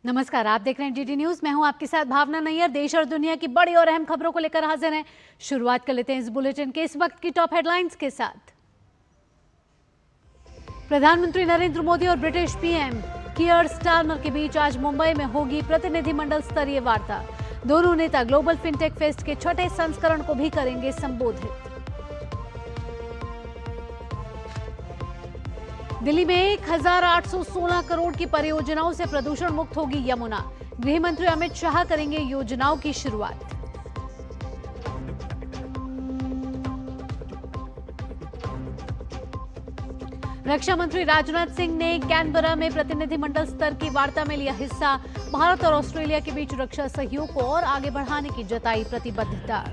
नमस्कार, आप देख रहे हैं डीडी न्यूज। मैं हूं आपके साथ भावना नैयर। देश और दुनिया की बड़ी और अहम खबरों को लेकर हाजिर हैं। शुरुआत कर लेते हैं इस बुलेटिन के इस वक्त की टॉप हेडलाइंस के साथ। प्रधानमंत्री नरेंद्र मोदी और ब्रिटिश पीएम कीयर स्टारमर के बीच आज मुंबई में होगी प्रतिनिधिमंडल स्तरीय वार्ता। दोनों नेता ग्लोबल फिनटेक फेस्ट के छठे संस्करण को भी करेंगे संबोधित। दिल्ली में 1816 करोड़ की परियोजनाओं से प्रदूषण मुक्त होगी यमुना। गृह मंत्री अमित शाह करेंगे योजनाओं की शुरुआत। रक्षा मंत्री राजनाथ सिंह ने कैनबरा में प्रतिनिधिमंडल स्तर की वार्ता में लिया हिस्सा। भारत और ऑस्ट्रेलिया के बीच रक्षा सहयोग को और आगे बढ़ाने की जताई प्रतिबद्धता।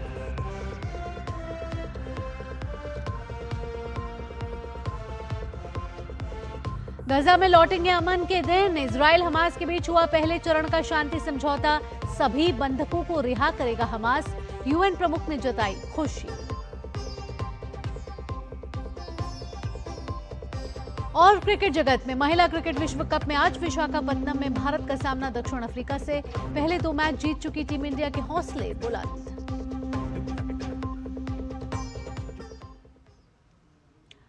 गजा में लौटेंगे अमन के दिन। इजराइल हमास के बीच हुआ पहले चरण का शांति समझौता। सभी बंधकों को रिहा करेगा हमास। यूएन प्रमुख ने जताई खुशी। और क्रिकेट जगत में महिला क्रिकेट विश्व कप में आज विशाखापत्तनम में भारत का सामना दक्षिण अफ्रीका से। पहले 2 मैच जीत चुकी टीम इंडिया के हौसले बुलंद।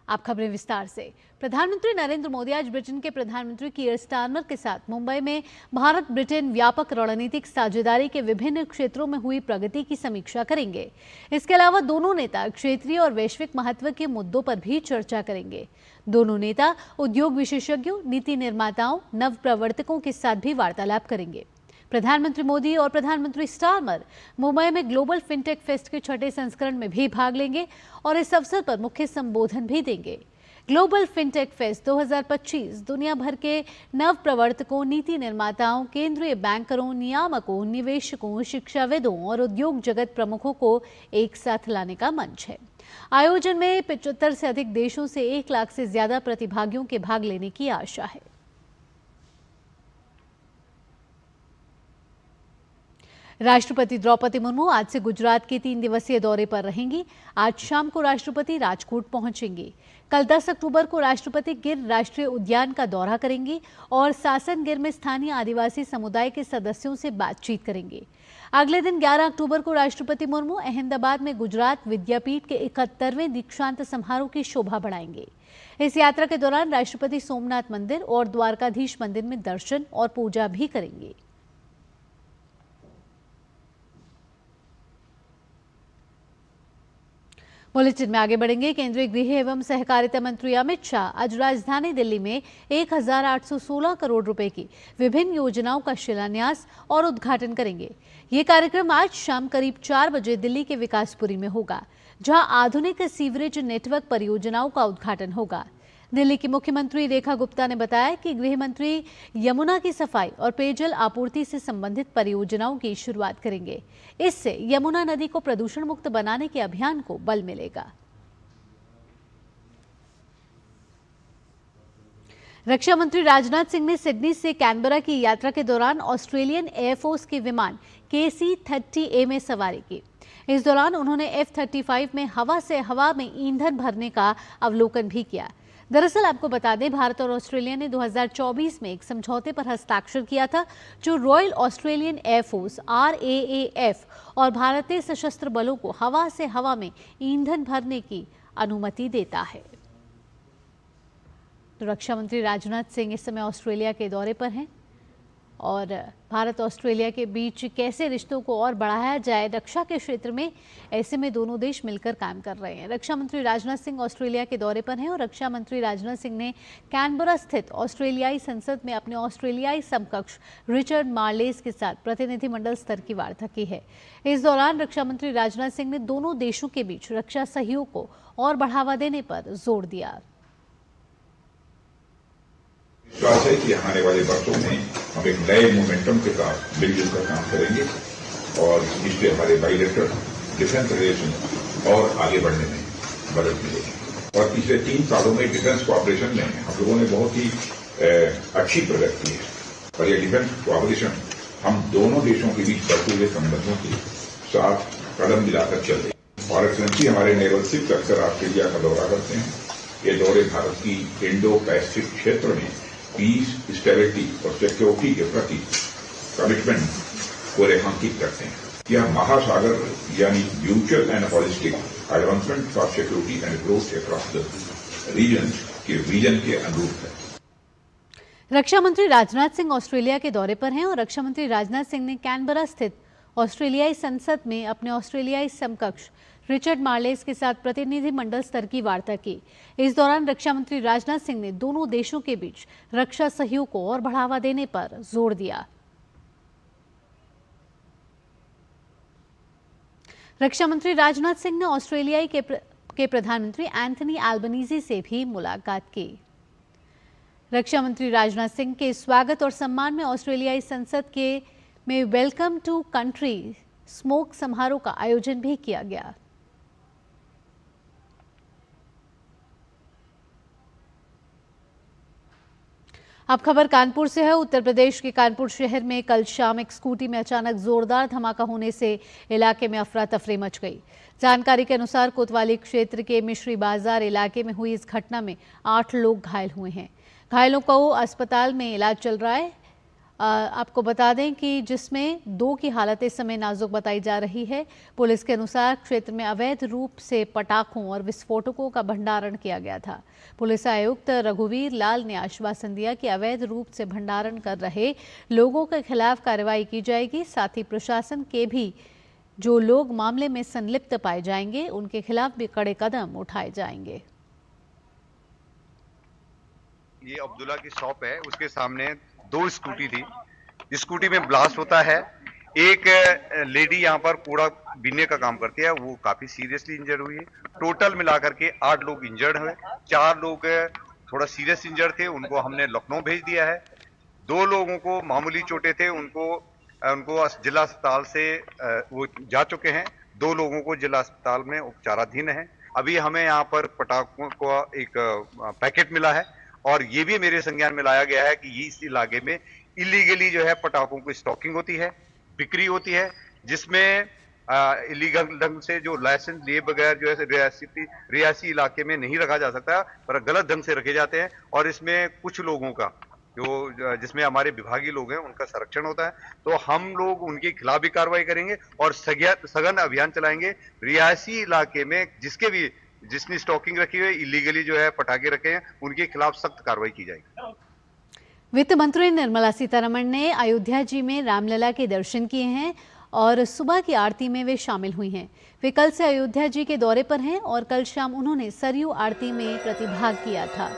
आप खबरें विस्तार से। प्रधानमंत्री नरेंद्र मोदी आज ब्रिटेन के प्रधानमंत्री कीयर स्टारमर के साथ मुंबई में भारत ब्रिटेन व्यापक रणनीतिक साझेदारी के विभिन्न क्षेत्रों में हुई प्रगति की समीक्षा करेंगे। इसके अलावा दोनों नेता क्षेत्रीय और वैश्विक महत्व के मुद्दों पर भी चर्चा करेंगे। दोनों नेता उद्योग विशेषज्ञों, नीति निर्माताओं, नव प्रवर्तकों के साथ भी वार्तालाप करेंगे। प्रधानमंत्री मोदी और प्रधानमंत्री स्टारमर मुंबई में ग्लोबल फिनटेक फेस्ट के छठे संस्करण में भी भाग लेंगे और इस अवसर पर मुख्य संबोधन भी देंगे। ग्लोबल फिनटेक फेस्ट 2025 दुनिया भर के नव प्रवर्तकों, नीति निर्माताओं, केंद्रीय बैंकरों, नियामकों, निवेशकों, शिक्षाविदों और उद्योग जगत प्रमुखों को एक साथ लाने का मंच है। आयोजन में 75 से अधिक देशों से 1 लाख से ज्यादा प्रतिभागियों के भाग लेने की आशा है। राष्ट्रपति द्रौपदी मुर्मू आज से गुजरात के 3 दिवसीय दौरे पर रहेंगी। आज शाम को राष्ट्रपति राजकोट पहुंचेंगी। कल 10 अक्टूबर को राष्ट्रपति गिर राष्ट्रीय उद्यान का दौरा करेंगी और सासन गिर में स्थानीय आदिवासी समुदाय के सदस्यों से बातचीत करेंगे। अगले दिन 11 अक्टूबर को राष्ट्रपति मुर्मू अहमदाबाद में गुजरात विद्यापीठ के 71वें दीक्षांत समारोह की शोभा बढ़ाएंगे। इस यात्रा के दौरान राष्ट्रपति सोमनाथ मंदिर और द्वारकाधीश मंदिर में दर्शन और पूजा भी करेंगे। बुलेटिन में आगे बढ़ेंगे। केंद्रीय गृह एवं सहकारिता मंत्री अमित शाह आज राजधानी दिल्ली में 1816 करोड़ रुपए की विभिन्न योजनाओं का शिलान्यास और उद्घाटन करेंगे। ये कार्यक्रम आज शाम करीब 4 बजे दिल्ली के विकासपुरी में होगा, जहां आधुनिक सीवरेज नेटवर्क परियोजनाओं का उद्घाटन होगा। दिल्ली की मुख्यमंत्री रेखा गुप्ता ने बताया कि गृह मंत्री यमुना की सफाई और पेयजल आपूर्ति से संबंधित परियोजनाओं की शुरुआत करेंगे। इससे यमुना नदी को प्रदूषण मुक्त बनाने के अभियान को बल मिलेगा। रक्षा मंत्री राजनाथ सिंह ने सिडनी से कैनबरा की यात्रा के दौरान ऑस्ट्रेलियन एयरफोर्स के विमान KC-30A में सवारी की। इस दौरान उन्होंने F-35 में हवा से हवा में ईंधन भरने का अवलोकन भी किया। दरअसल आपको बता दें, भारत और ऑस्ट्रेलिया ने 2024 में एक समझौते पर हस्ताक्षर किया था, जो रॉयल ऑस्ट्रेलियन एयरफोर्स RAAF और भारतीय सशस्त्र बलों को हवा से हवा में ईंधन भरने की अनुमति देता है। तो रक्षा मंत्री राजनाथ सिंह इस समय ऑस्ट्रेलिया के दौरे पर हैं और भारत ऑस्ट्रेलिया के बीच कैसे रिश्तों को और बढ़ाया जाए रक्षा के क्षेत्र में, ऐसे में दोनों देश मिलकर काम कर रहे हैं। रक्षा मंत्री राजनाथ सिंह ऑस्ट्रेलिया के दौरे पर हैं और रक्षा मंत्री राजनाथ सिंह ने कैनबरा स्थित ऑस्ट्रेलियाई संसद में अपने ऑस्ट्रेलियाई समकक्ष रिचर्ड मार्लेस के साथ प्रतिनिधिमंडल स्तर की वार्ता की है। इस दौरान रक्षा मंत्री राजनाथ सिंह ने दोनों देशों के बीच रक्षा सहयोग को और बढ़ावा देने पर जोर दिया। विश्वास है कि आने वाले वर्षों में हम एक नए मोमेंटम के साथ मिलजुल कर काम करेंगे और इससे हमारे बाइलेटरल डिफेंस रिलेशन और आगे बढ़ने में मदद मिलेगी। और पिछले 3 सालों में डिफेंस कोऑपरेशन में हम लोगों ने बहुत ही अच्छी प्रगति की है और ये डिफेंस कोऑपरेशन हम दोनों देशों के बीच बढ़ते हुए संबंधों के साथ कदम मिलाकर चल रहे हैं। और एक्सेलेंसी हमारे नेवल शिप्स अक्सर ऑस्ट्रेलिया का दौरा करते हैं। ये दौरे भारत की इंडो पैसिफिक क्षेत्र में पीस, स्टेबिलिटी और सिक्योरिटी के प्रति कमिटमेंट को रेखांकित करते हैं। यह महासागर यानी mutual and holistic advancement for security and growth across the region के विजन के अनुरूप है। रक्षा मंत्री राजनाथ सिंह ऑस्ट्रेलिया के दौरे पर हैं और रक्षा मंत्री राजनाथ सिंह ने कैनबरा स्थित ऑस्ट्रेलियाई संसद में अपने ऑस्ट्रेलियाई समकक्ष रिचर्ड मार्लेस के साथ प्रतिनिधिमंडल स्तर की वार्ता की। इस दौरान रक्षा मंत्री राजनाथ सिंह ने दोनों देशों के बीच रक्षा सहयोग को और बढ़ावा देने पर जोर दिया। रक्षा मंत्री राजनाथ सिंह ने ऑस्ट्रेलिया के प्रधानमंत्री एंथनी एल्बनीज़ी से भी मुलाकात की। रक्षा मंत्री राजनाथ सिंह के स्वागत और सम्मान में ऑस्ट्रेलियाई संसद में वेलकम टू कंट्री स्मोक समारोह का आयोजन भी किया गया। अब खबर कानपुर से है। उत्तर प्रदेश के कानपुर शहर में कल शाम एक स्कूटी में अचानक जोरदार धमाका होने से इलाके में अफरा तफरी मच गई। जानकारी के अनुसार कोतवाली क्षेत्र के मिश्री बाजार इलाके में हुई इस घटना में 8 लोग घायल हुए हैं। घायलों को अस्पताल में इलाज चल रहा है। आपको बता दें कि जिसमें 2 की हालत इस समय नाजुक बताई जा रही है। पुलिस के अनुसार क्षेत्र में अवैध रूप से पटाखों और विस्फोटकों का भंडारण किया गया था। पुलिस आयुक्त रघुवीर लाल ने आश्वासन दिया कि अवैध रूप से भंडारण कर रहे लोगों के खिलाफ कार्रवाई की जाएगी। साथ ही प्रशासन के भी जो लोग मामले में संलिप्त पाए जाएंगे उनके खिलाफ भी कड़े कदम उठाए जाएंगे। ये अब्दुल्ला की शॉप है, उसके सामने 2 स्कूटी थी। स्कूटी में ब्लास्ट होता है। एक लेडी यहाँ पर कूड़ा बीनने का काम करती है, वो काफी सीरियसली इंजर्ड हुई है। टोटल मिलाकर के 8 लोग इंजर्ड हुए। 4 लोग थोड़ा सीरियस इंजर्ड थे, उनको हमने लखनऊ भेज दिया है। 2 लोगों को मामूली चोटें थे, उनको जिला अस्पताल से वो जा चुके हैं। 2 लोगों को जिला अस्पताल में उपचाराधीन है। अभी हमें यहाँ पर पटाखों का एक पैकेट मिला है और ये भी मेरे संज्ञान में लाया गया है कि ये इस इलाके में इलीगली जो है पटाखों की स्टॉकिंग होती है, बिक्री होती है, जिसमें इलीगल ढंग से जो लाइसेंस लिए बगैर जो है रियासी इलाके में नहीं रखा जा सकता, पर गलत ढंग से रखे जाते हैं। और इसमें कुछ लोगों का जिसमें हमारे विभागीय लोग हैं उनका संरक्षण होता है। तो हम लोग उनके खिलाफ भी कार्रवाई करेंगे और सघन अभियान चलाएंगे। रियासी इलाके में जिसने स्टॉकिंग रखी हुई इलीगली जो है पटाखे रखे हैं उनके खिलाफ सख्त कार्रवाई की जाएगी। वित्त मंत्री निर्मला सीतारमण ने अयोध्या जी में रामलला के दर्शन किए हैं और सुबह की आरती में वे शामिल हुई हैं। वे कल से अयोध्या जी के दौरे पर हैं और कल शाम उन्होंने सरयू आरती में प्रतिभाग किया था।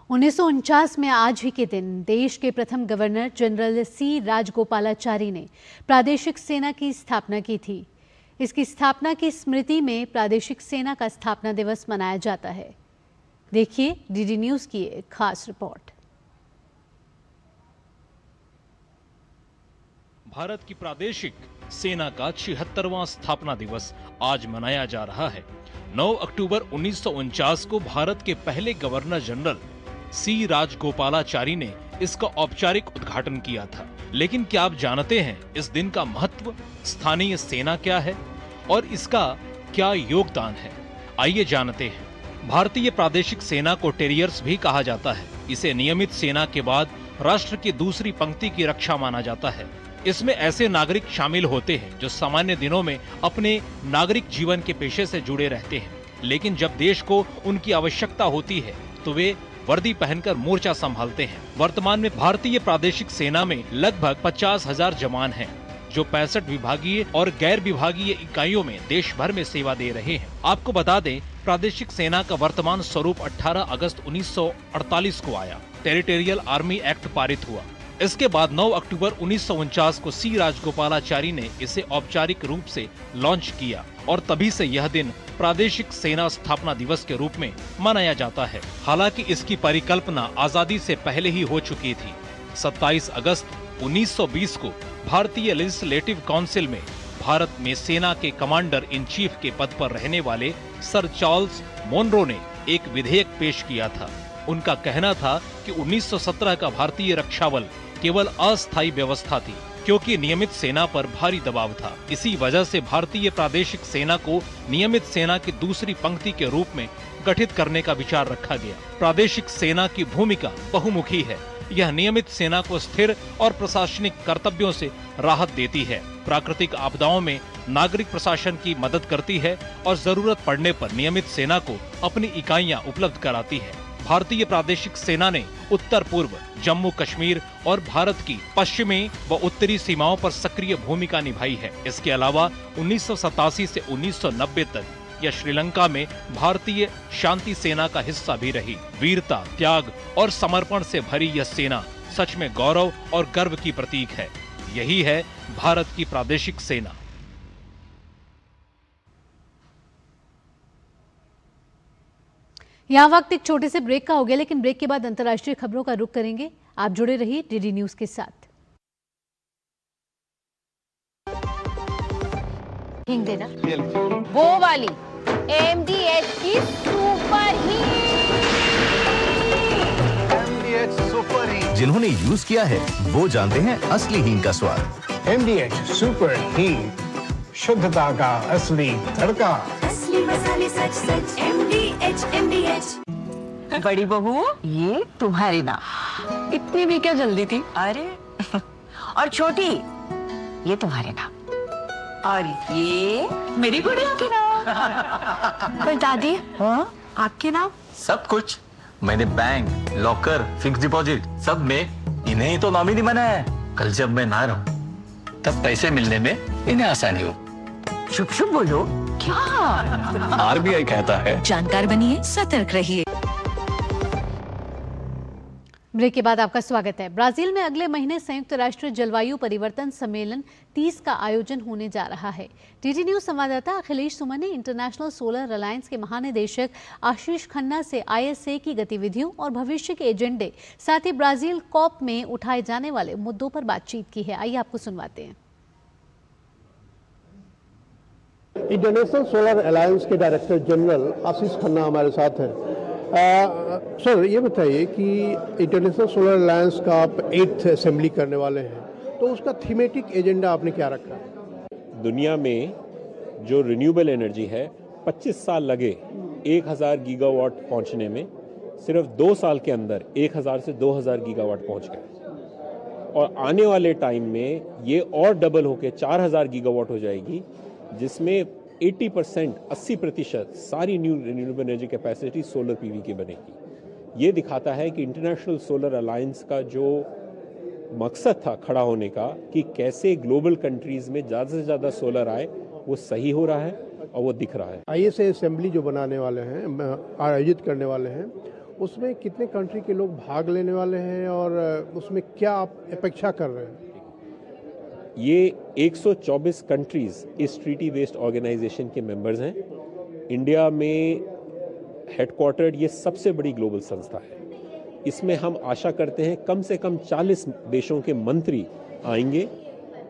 उन्नीस में आज ही के दिन देश के प्रथम गवर्नर जनरल सी राजगोपालाचारी ने प्रादेशिक सेना की स्थापना की थी। इसकी स्थापना की स्मृति में प्रादेशिक सेना का स्थापना दिवस मनाया जाता है। देखिए डीडी न्यूज की एक खास रिपोर्ट। भारत की प्रादेशिक सेना का 76वां स्थापना दिवस आज मनाया जा रहा है। 9 अक्टूबर 1949 को भारत के पहले गवर्नर जनरल सी राजगोपालाचारी ने इसका औपचारिक उद्घाटन किया था। लेकिन क्या आप जानते हैं इस दिन का महत्व, स्थानीय सेना क्या है और इसका क्या योगदान है? आइए जानते हैं। भारतीय प्रादेशिक सेना को टेरियर्स भी कहा जाता है। इसे नियमित सेना के बाद राष्ट्र की दूसरी पंक्ति की रक्षा माना जाता है। इसमें ऐसे नागरिक शामिल होते हैं जो सामान्य दिनों में अपने नागरिक जीवन के पेशे से जुड़े रहते हैं, लेकिन जब देश को उनकी आवश्यकता होती है तो वे वर्दी पहनकर मोर्चा संभालते हैं। वर्तमान में भारतीय प्रादेशिक सेना में लगभग 50,000 जवान हैं, जो 65 विभागीय और गैर विभागीय इकाइयों में देश भर में सेवा दे रहे हैं। आपको बता दें, प्रादेशिक सेना का वर्तमान स्वरूप 18 अगस्त 1948 को आया। टेरिटोरियल आर्मी एक्ट पारित हुआ। इसके बाद 9 अक्टूबर 1949 को सी राजगोपालाचारी ने इसे औपचारिक रूप से लॉन्च किया और तभी से यह दिन प्रादेशिक सेना स्थापना दिवस के रूप में मनाया जाता है। हालांकि इसकी परिकल्पना आजादी से पहले ही हो चुकी थी। 27 अगस्त 1920 को भारतीय लेजिस्लेटिव काउंसिल में भारत में सेना के कमांडर इन चीफ के पद पर रहने वाले सर चार्ल्स मोनरो ने एक विधेयक पेश किया था। उनका कहना था कि 1917 का भारतीय रक्षा बल केवल अस्थायी व्यवस्था थी, क्योंकि नियमित सेना पर भारी दबाव था। इसी वजह से भारतीय प्रादेशिक सेना को नियमित सेना की दूसरी पंक्ति के रूप में गठित करने का विचार रखा गया। प्रादेशिक सेना की भूमिका बहुमुखी है। यह नियमित सेना को स्थिर और प्रशासनिक कर्तव्यों से राहत देती है, प्राकृतिक आपदाओं में नागरिक प्रशासन की मदद करती है और जरूरत पड़ने पर नियमित सेना को अपनी इकाइयां उपलब्ध कराती है। भारतीय प्रादेशिक सेना ने उत्तर पूर्व, जम्मू कश्मीर और भारत की पश्चिमी व उत्तरी सीमाओं पर सक्रिय भूमिका निभाई है। इसके अलावा 1987 से 1990 तक यह श्रीलंका में भारतीय शांति सेना का हिस्सा भी रही। वीरता, त्याग और समर्पण से भरी यह सेना सच में गौरव और गर्व की प्रतीक है। यही है भारत की प्रादेशिक सेना। यहाँ वक्त एक छोटे से ब्रेक का हो गया, लेकिन ब्रेक के बाद अंतर्राष्ट्रीय खबरों का रुख करेंगे। आप जुड़े रहिए डीडी न्यूज के साथ। हिंग देना, वो वाली MDH की सुपर हीट। जिन्होंने यूज किया है वो जानते हैं असली हींग का स्वाद। MDH सुपर हीट, शुद्धता का असली तड़का। असली मसाले सच सच MDH। बड़ी बहू, ये तुम्हारी ना, इतनी भी क्या जल्दी थी? अरे और छोटी, ये तुम्हारे ना, और ये मेरी गुड़िया के नाम। पर दादी, हाँ आपके नाम? सब कुछ मैंने बैंक, लॉकर, फिक्स डिपॉजिट सब में इन्हें ही तो नॉमिनी बनाया है। कल जब मैं ना रहूं तब पैसे मिलने में इन्हें आसानी हो। शुभ शुभ बोलो। क्या? RBI कहता है जानकार बनिए, सतर्क रहिए। ब्रेक के बाद आपका स्वागत है। ब्राजील में अगले महीने संयुक्त राष्ट्र जलवायु परिवर्तन सम्मेलन 30 का आयोजन होने जा रहा है। डीडी न्यूज संवाददाता अखिलेश सुमन ने इंटरनेशनल सोलर अलायंस के महानिदेशक आशीष खन्ना से ISA की गतिविधियों और भविष्य के एजेंडे, साथ ही ब्राजील कॉप में उठाए जाने वाले मुद्दों पर बातचीत की है। आइए आपको सुनवाते हैं। इंटरनेशनल सोलर अलायंस के डायरेक्टर जनरल आशीष खन्ना हमारे साथ हैं। सर, ये बताइए कि इंटरनेशनल सोलर अलायंस का आप 8th असेंबली करने वाले हैं, तो उसका थीमेटिक एजेंडा आपने क्या रखा है? दुनिया में जो रिन्यूएबल एनर्जी है 25 साल लगे 1000 गीगावाट पहुंचने में, सिर्फ 2 साल के अंदर 1000 से 2000 गीगावाट पहुंच गए और आने वाले टाइम में ये और डबल होकर 4000 गीगावाट हो जाएगी, जिसमें 80% सारी new renewable energy capacity solar PV की बनेगी। ये दिखाता है कि इंटरनेशनल सोलर अलायंस का जो मकसद था खड़ा होने का, कि कैसे ग्लोबल कंट्रीज में ज़्यादा से ज़्यादा सोलर आए, वो सही हो रहा है और वो दिख रहा है। ISA असेंबली जो बनाने वाले हैं, आयोजित करने वाले हैं, उसमें कितने कंट्री के लोग भाग लेने वाले हैं और उसमें क्या आप अपेक्षा कर रहे हैं? ये 124 कंट्रीज इस ट्रीटी बेस्ड ऑर्गेनाइजेशन के मेंबर्स हैं। इंडिया में हेडक्वार्टर्ड ये सबसे बड़ी ग्लोबल संस्था है। इसमें हम आशा करते हैं कम से कम 40 देशों के मंत्री आएंगे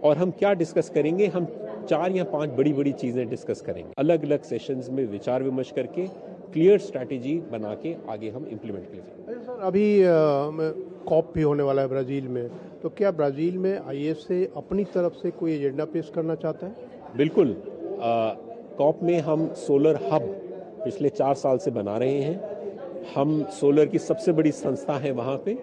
और हम क्या डिस्कस करेंगे, हम 4 या 5 बड़ी बड़ी चीज़ें डिस्कस करेंगे। अलग अलग सेशंस में विचार विमर्श करके क्लियर स्ट्रैटेजी बना के आगे हम इम्प्लीमेंट करेंगे। सर, अभी कॉप भी होने वाला है ब्राज़ील में, तो क्या ब्राज़ील में ISA अपनी तरफ से कोई एजेंडा पेश करना चाहता है? बिल्कुल। कॉप में हम सोलर हब पिछले 4 साल से बना रहे हैं। हम सोलर की सबसे बड़ी संस्था है वहाँ पे,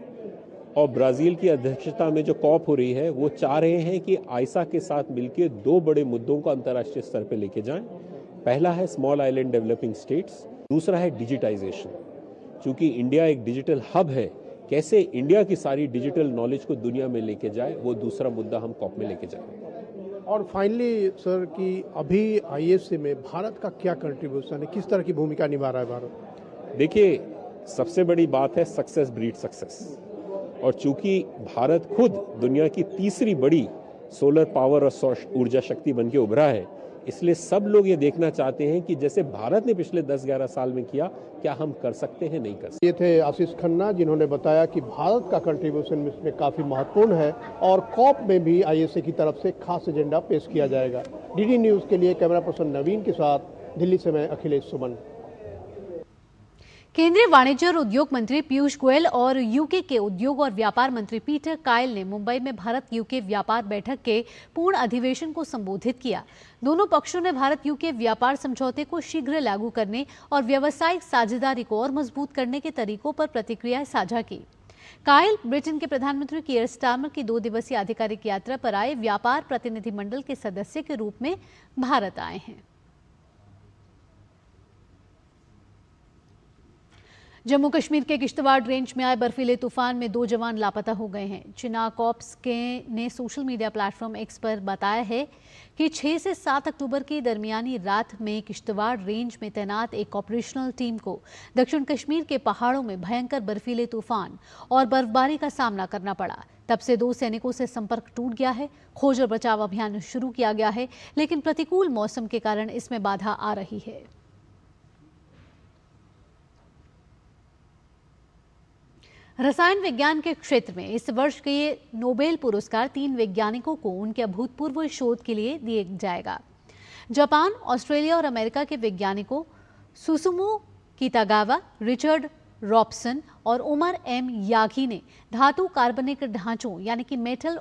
और ब्राज़ील की अध्यक्षता में जो कॉप हो रही है वो चाह रहे हैं कि आइसा के साथ मिलकर 2 बड़े मुद्दों को अंतर्राष्ट्रीय स्तर पे लेके जाएं। पहला है स्मॉल आइलैंड डेवलपिंग स्टेट्स, दूसरा है डिजिटाइजेशन। चूँकि इंडिया एक डिजिटल हब है, कैसे इंडिया की सारी डिजिटल नॉलेज को दुनिया में लेके जाए, वो दूसरा मुद्दा हम कॉप में लेके जाएंगे। और फाइनली सर, कि अभी ISA में भारत का क्या कंट्रीब्यूशन है, किस तरह की भूमिका निभा रहा है भारत? देखिए, सबसे बड़ी बात है सक्सेस ब्रीड सक्सेस। और चूंकि भारत खुद दुनिया की तीसरी बड़ी सोलर पावर और ऊर्जा शक्ति बन के उभरा है, इसलिए सब लोग ये देखना चाहते हैं कि जैसे भारत ने पिछले 10-11 साल में किया, क्या हम कर सकते हैं, नहीं कर सकते। ये थे आशीष खन्ना, जिन्होंने बताया कि भारत का कंट्रीब्यूशन इसमें काफ़ी महत्वपूर्ण है और कॉप में भी ISA की तरफ से खास एजेंडा पेश किया जाएगा। DD न्यूज़ के लिए कैमरा पर्सन नवीन के साथ दिल्ली से मैं अखिलेश सुमन। केंद्रीय वाणिज्य और उद्योग मंत्री पीयूष गोयल और यूके के उद्योग और व्यापार मंत्री पीटर कायल ने मुंबई में भारत यूके व्यापार बैठक के पूर्ण अधिवेशन को संबोधित किया। दोनों पक्षों ने भारत यूके व्यापार समझौते को शीघ्र लागू करने और व्यावसायिक साझेदारी को और मजबूत करने के तरीकों पर प्रतिक्रियाएं साझा की। कायल ब्रिटेन के प्रधानमंत्री कीयर स्टारमर की 2 दिवसीय आधिकारिक यात्रा पर आए व्यापार प्रतिनिधिमंडल के सदस्य के रूप में भारत आए हैं। जम्मू कश्मीर के किश्तवाड़ रेंज में आए बर्फीले तूफान में 2 जवान लापता हो गए हैं। चिनार कॉर्प्स ने सोशल मीडिया प्लेटफॉर्म एक्स पर बताया है कि 6 से 7 अक्टूबर की दरमियानी रात में किश्तवाड़ रेंज में तैनात एक ऑपरेशनल टीम को दक्षिण कश्मीर के पहाड़ों में भयंकर बर्फीले तूफान और बर्फबारी का सामना करना पड़ा। तब से 2 सैनिकों से संपर्क टूट गया है। खोज और बचाव अभियान शुरू किया गया है, लेकिन प्रतिकूल मौसम के कारण इसमें बाधा आ रही है। रसायन विज्ञान के क्षेत्र में इस वर्ष के नोबेल पुरस्कार 3 वैज्ञानिकों को उनके अभूतपूर्व शोध के लिए दिया जाएगा। जापान, ऑस्ट्रेलिया और अमेरिका के वैज्ञानिकों सुसुमो कितागावा, रिचर्ड रॉबसन और उमर एम यागी ने धातु कार्बनिक ढांचों यानी कि मेटल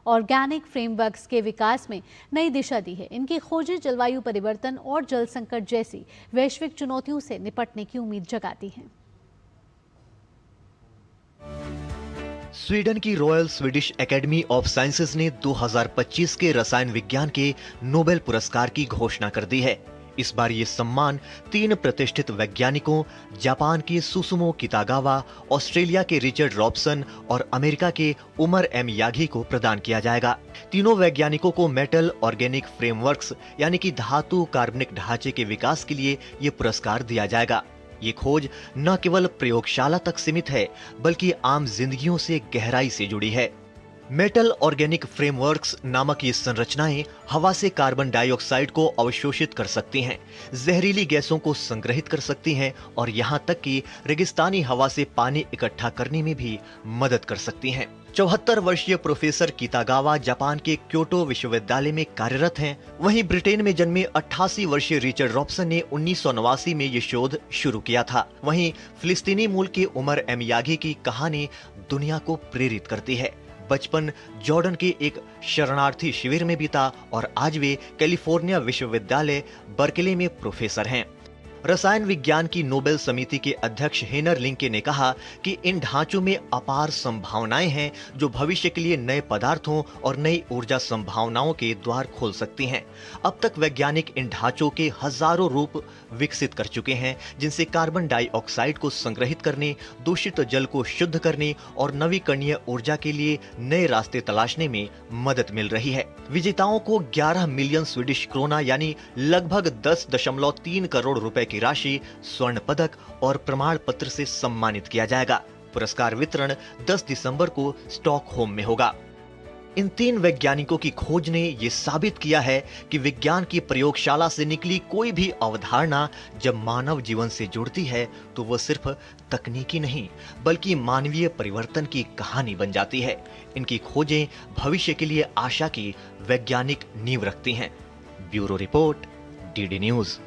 ऑर्गेनिक फ्रेमवर्क्स के विकास में नई दिशा दी है। इनकी खोजें जलवायु परिवर्तन और जल संकट जैसी वैश्विक चुनौतियों से निपटने की उम्मीद जगाती हैं। स्वीडन की royal Swedish academy of sciences ने 2025 के रसायन विज्ञान के नोबेल पुरस्कार की घोषणा कर दी है। इस बार ये सम्मान 3 प्रतिष्ठित वैज्ञानिकों जापान के सुसुमो कितागावा, ऑस्ट्रेलिया के रिचर्ड रॉबसन और अमेरिका के उमर एम यागी को प्रदान किया जाएगा। तीनों वैज्ञानिकों को मेटल ऑर्गेनिक फ्रेमवर्क्स यानी कि धातु कार्बनिक ढांचे के विकास के लिए ये पुरस्कार दिया जाएगा। ये खोज न केवल प्रयोगशाला तक सीमित है, बल्कि आम जिंदगियों से गहराई से जुड़ी है। मेटल ऑर्गेनिक फ्रेमवर्क्स नामक ये संरचनाएं हवा से कार्बन डाइऑक्साइड को अवशोषित कर सकती हैं, जहरीली गैसों को संग्रहित कर सकती हैं और यहां तक कि रेगिस्तानी हवा से पानी इकट्ठा करने में भी मदद कर सकती हैं। 74 वर्षीय प्रोफेसर कितागावा जापान के क्योटो विश्वविद्यालय में कार्यरत हैं। वहीं ब्रिटेन में जन्मे 88 वर्षीय रिचर्ड रॉबसन ने 1989 में ये शोध शुरू किया था। वहीं फिलिस्तीनी मूल के उमर एम यागी की कहानी दुनिया को प्रेरित करती है। बचपन जॉर्डन के एक शरणार्थी शिविर में बीता और आज वे कैलिफोर्निया विश्वविद्यालय बर्कले में प्रोफेसर हैं। रसायन विज्ञान की नोबेल समिति के अध्यक्ष हेनर लिंके ने कहा कि इन ढांचों में अपार संभावनाएं हैं जो भविष्य के लिए नए पदार्थों और नई ऊर्जा संभावनाओं के द्वार खोल सकती हैं। अब तक वैज्ञानिक इन ढांचों के हजारों रूप विकसित कर चुके हैं, जिनसे कार्बन डाइऑक्साइड को संग्रहित करने, दूषित जल को शुद्ध करने और नवीकरणीय ऊर्जा के लिए नए रास्ते तलाशने में मदद मिल रही है। विजेताओं को 11 मिलियन स्वीडिश क्रोना यानी लगभग 10.3 करोड़ रुपए की राशि, स्वर्ण पदक और प्रमाण पत्र से सम्मानित किया जाएगा। पुरस्कार वितरण 10 दिसंबर को स्टॉकहोम में होगा। इन 3 वैज्ञानिकों की खोज ने यह साबित किया है कि विज्ञान की प्रयोगशाला से निकली कोई भी अवधारणा जब मानव जीवन से जुड़ती है तो वह सिर्फ तकनीकी नहीं बल्कि मानवीय परिवर्तन की कहानी बन जाती है। इनकी खोजें भविष्य के लिए आशा की वैज्ञानिक नींव रखती हैं। Bureau report, DD news.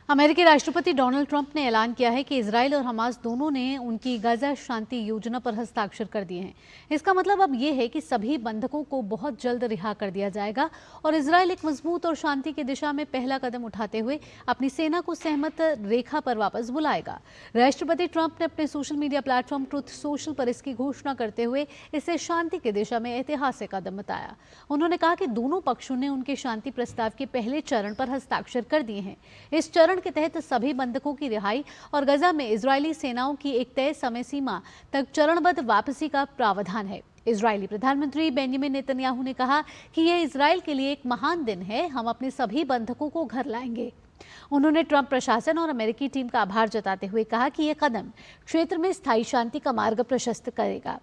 अमेरिकी राष्ट्रपति डोनाल्ड ट्रंप ने ऐलान किया है कि इजराइल और हमास दोनों ने उनकी गाजा शांति योजना पर हस्ताक्षर कर दिए हैं। इसका मतलब अब यह है कि सभी बंधकों को बहुत जल्द रिहा कर दिया जाएगा और इजराइल एक मजबूत और शांति की दिशा में पहला कदम उठाते हुए अपनी सेना को सहमत रेखा पर वापस बुलाएगा। राष्ट्रपति ट्रंप ने अपने social media platform truth social पर इसकी घोषणा करते हुए इसे शांति की दिशा में ऐतिहासिक कदम बताया। उन्होंने कहा कि दोनों पक्षों ने उनके शांति प्रस्ताव के पहले चरण पर हस्ताक्षर कर दिए हैं। इस चरण के तहत सभी बंधकों की रिहाई और गजा में इजरायली सेनाओं की एक तय समय सीमा तक चरणबद्ध वापसी का प्रावधान है। इजरायली प्रधानमंत्री बेंजामिन नेतन्याहू ने कहा कि यह इजराइल के लिए एक महान दिन है। हम अपने सभी बंधकों को घर लाएंगे। उन्होंने ट्रंप प्रशासन और अमेरिकी टीम का आभार जताते हुए कहा कि यह कदम क्षेत्र में स्थायी शांति का मार्ग प्रशस्त करेगा।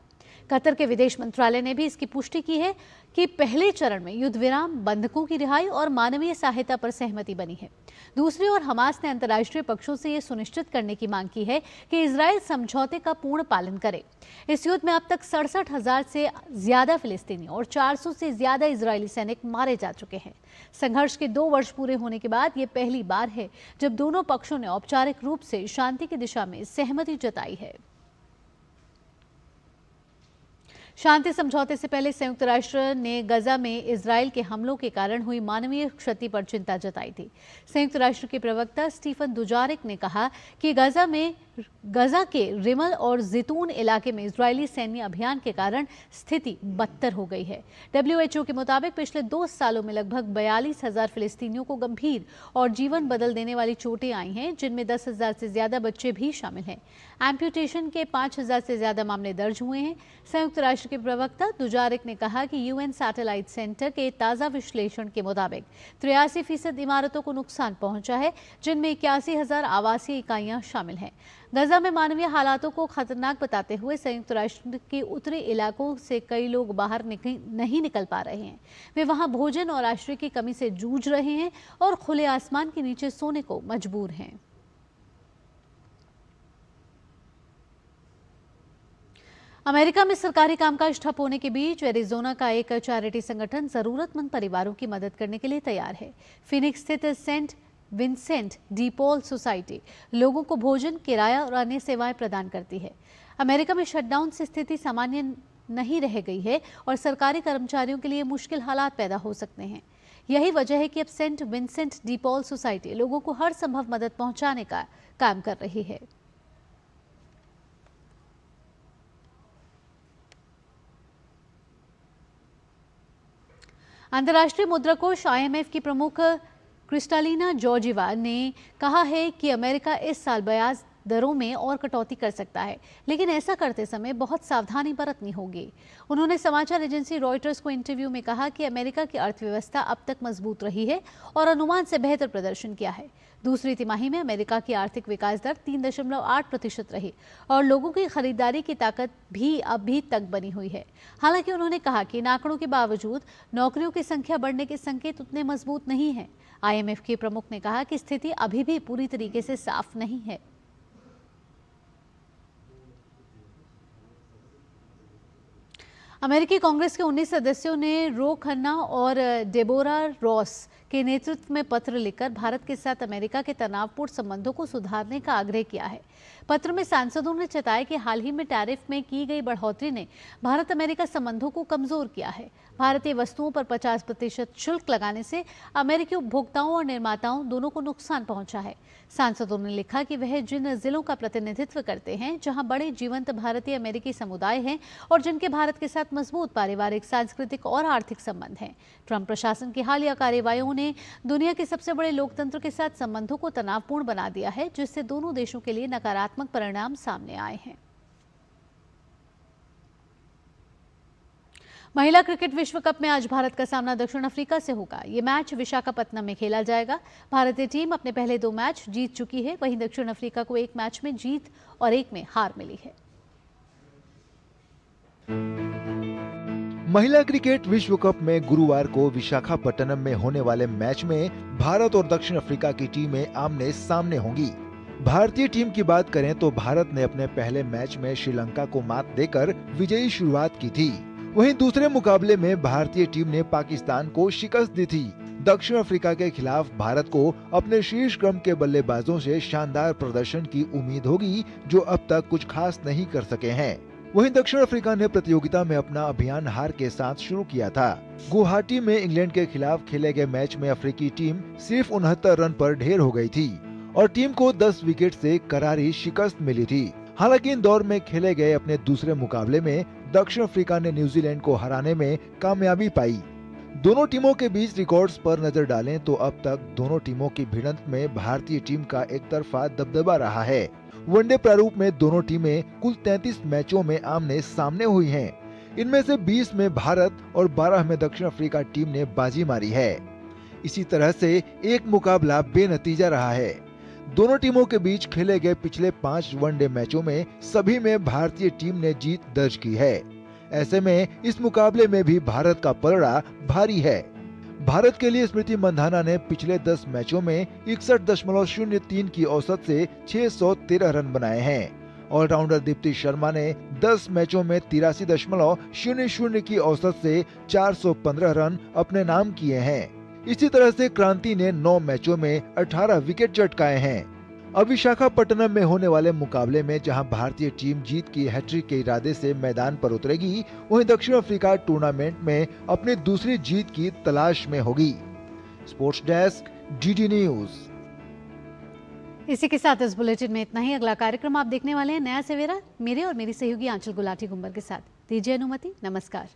कतर के विदेश मंत्रालय ने भी इसकी पुष्टि की है कि पहले चरण में युद्ध विराम, बंधकों की रिहाई और मानवीय सहायता पर सहमति बनी है। दूसरी ओर हमास ने अंतर्राष्ट्रीय पक्षों से यह सुनिश्चित करने की मांग की है कि इजरायल समझौते का पूर्ण पालन करे। इस युद्ध में अब तक 67,000 से ज्यादा फिलिस्तीनी और 400 से ज्यादा इजरायली सैनिक मारे जा चुके हैं। संघर्ष के 2 वर्ष पूरे होने के बाद ये पहली बार है जब दोनों पक्षों ने औपचारिक रूप से शांति की दिशा में सहमति जताई है। शांति समझौते से पहले संयुक्त राष्ट्र ने गजा में इजरायल के हमलों के कारण हुई मानवीय क्षति पर चिंता जताई थी। संयुक्त राष्ट्र के प्रवक्ता स्टीफन दुजारिक ने कहा कि गजा के रिमल और जैतून इलाके में इजरायली सैन्य अभियान के कारण स्थिति बदतर हो गई है। WHO के मुताबिक पिछले 2 सालों में लगभग 42,000 फिलिस्तीनियों को गंभीर और जीवन बदल देने वाली चोटें आई हैं, जिनमें 10,000 से ज्यादा बच्चे भी शामिल हैं। एम्पुटेशन के 5,000 से ज्यादा मामले दर्ज हुए हैं। संयुक्त राष्ट्र के प्रवक्ता दुजारिक ने कहा कि UN सैटेलाइट सेंटर के ताज़ा विश्लेषण के मुताबिक 83% इमारतों को नुकसान पहुंचा है, जिनमें 81,000 आवासीय इकाइयां शामिल हैं। गजा में मानवीय हालातों को खतरनाक बताते हुए संयुक्त राष्ट्र के उत्तरी इलाकों से कई लोग बाहर नहीं निकल पा रहे हैं। वे वहां भोजन और आश्रय की कमी से जूझ रहे हैं और खुले आसमान के नीचे सोने को मजबूर हैं। अमेरिका में सरकारी कामकाज ठप होने के बीच एरिजोना का एक चैरिटी संगठन जरूरतमंद परिवारों की मदद करने के लिए तैयार है। फिनिक्स स्थित Saint Vincent de Paul Society लोगों को भोजन, किराया और अन्य सेवाएं प्रदान करती है। अमेरिका में शटडाउन से स्थिति सामान्य नहीं रह गई है और सरकारी कर्मचारियों के लिए मुश्किल हालात पैदा हो सकते हैं। यही वजह है कि अब Saint Vincent de Paul Society लोगों को हर संभव मदद पहुंचाने का काम कर रही है। अंतर्राष्ट्रीय मुद्रा कोष IMF की प्रमुख क्रिस्टालिना जॉर्जिवा ने कहा है कि अमेरिका इस साल ब्याज दरों में और कटौती कर सकता है, लेकिन ऐसा करते समय बहुत सावधानी बरतनी होगी। उन्होंने समाचार एजेंसी रॉयटर्स को इंटरव्यू में कहा कि अमेरिका की अर्थव्यवस्था अब तक मजबूत रही है और अनुमान से बेहतर प्रदर्शन किया है। दूसरी तिमाही में अमेरिका की आर्थिक विकास दर 3.8% रही और लोगों की खरीदारी की ताकत भी अभी तक बनी हुई है। हालांकि उन्होंने कहा कि इन आंकड़ों के बावजूद नौकरियों की संख्या बढ़ने के संकेत उतने मजबूत नहीं हैं। IMF के प्रमुख ने कहा कि स्थिति अभी भी पूरी तरीके से साफ नहीं है। अमेरिकी कांग्रेस के 19 सदस्यों ने रो खन्ना और डेबोरा रॉस के नेतृत्व में पत्र लिखकर भारत के साथ अमेरिका के तनावपूर्ण संबंधों को सुधारने का आग्रह किया है। पत्र में सांसदों ने चेताया कि हाल ही में टैरिफ में की गई बढ़ोतरी ने भारत अमेरिका संबंधों को कमजोर किया है। भारतीय वस्तुओं पर 50% शुल्क लगाने से अमेरिकी उपभोक्ताओं और निर्माताओं दोनों को नुकसान पहुंचा है। सांसदों ने लिखा कि वह जिन जिलों का प्रतिनिधित्व करते हैं जहां बड़े जीवंत भारतीय अमेरिकी समुदाय हैं और जिनके भारत के साथ मजबूत पारिवारिक, सांस्कृतिक और आर्थिक संबंध हैं। ट्रंप प्रशासन की हालिया कार्रवाइयों ने दुनिया के सबसे बड़े लोकतंत्र के साथ संबंधों को तनावपूर्ण बना दिया है, जिससे दोनों देशों के लिए नकारात्मक परिणाम सामने आए हैं। महिला क्रिकेट विश्व कप में आज भारत का सामना दक्षिण अफ्रीका से होगा। ये मैच विशाखापत्तनम में खेला जाएगा। भारतीय टीम अपने पहले 2 मैच जीत चुकी है, वहीं दक्षिण अफ्रीका को 1 मैच में जीत और 1 में हार मिली है। महिला क्रिकेट विश्व कप में गुरुवार को विशाखापट्टनम में होने वाले मैच में भारत और दक्षिण अफ्रीका की टीमें आमने सामने होंगी। भारतीय टीम की बात करें तो भारत ने अपने पहले मैच में श्रीलंका को मात देकर विजयी शुरुआत की थी। वहीं दूसरे मुकाबले में भारतीय टीम ने पाकिस्तान को शिकस्त दी थी। दक्षिण अफ्रीका के खिलाफ भारत को अपने शीर्ष क्रम के बल्लेबाजों से शानदार प्रदर्शन की उम्मीद होगी, जो अब तक कुछ खास नहीं कर सके हैं। वहीं दक्षिण अफ्रीका ने प्रतियोगिता में अपना अभियान हार के साथ शुरू किया था। गुवाहाटी में इंग्लैंड के खिलाफ खेले गए मैच में अफ्रीकी टीम सिर्फ 69 रन पर ढेर हो गई थी और टीम को 10 विकेट से करारी शिकस्त मिली थी। हालांकि इंदौर में खेले गए अपने दूसरे मुकाबले में दक्षिण अफ्रीका ने न्यूजीलैंड को हराने में कामयाबी पाई। दोनों टीमों के बीच रिकॉर्ड्स पर नजर डालें तो अब तक दोनों टीमों की भिड़ंत में भारतीय टीम का एक तरफा दबदबा रहा है। वनडे प्रारूप में दोनों टीमें कुल 33 मैचों में आमने सामने हुई हैं। इनमें से 20 में भारत और 12 में दक्षिण अफ्रीका टीम ने बाजी मारी है। इसी तरह से एक मुकाबला बेनतीजा रहा है। दोनों टीमों के बीच खेले गए पिछले 5 वनडे मैचों में सभी में भारतीय टीम ने जीत दर्ज की है। ऐसे में इस मुकाबले में भी भारत का पलड़ा भारी है। भारत के लिए स्मृति मंधाना ने पिछले 10 मैचों में 61.03 की औसत से 613 रन बनाए हैं। ऑलराउंडर दीप्ति शर्मा ने 10 मैचों में 83.00 की औसत से 415 रन अपने नाम किए हैं। इसी तरह से क्रांति ने 9 मैचों में 18 विकेट चटकाए हैं। अब विशाखापट्टनम में होने वाले मुकाबले में जहां भारतीय टीम जीत की हैट्रिक के इरादे से मैदान पर उतरेगी, वहीं दक्षिण अफ्रीका टूर्नामेंट में अपनी दूसरी जीत की तलाश में होगी। Sports desk, DD news. इसी के साथ इस बुलेटिन में इतना ही। अगला कार्यक्रम आप देखने वाले हैं नया सवेरा, मेरे और मेरी सहयोगी आंचल गुलाटी गुंबर के साथ। दीजिए अनुमति, नमस्कार।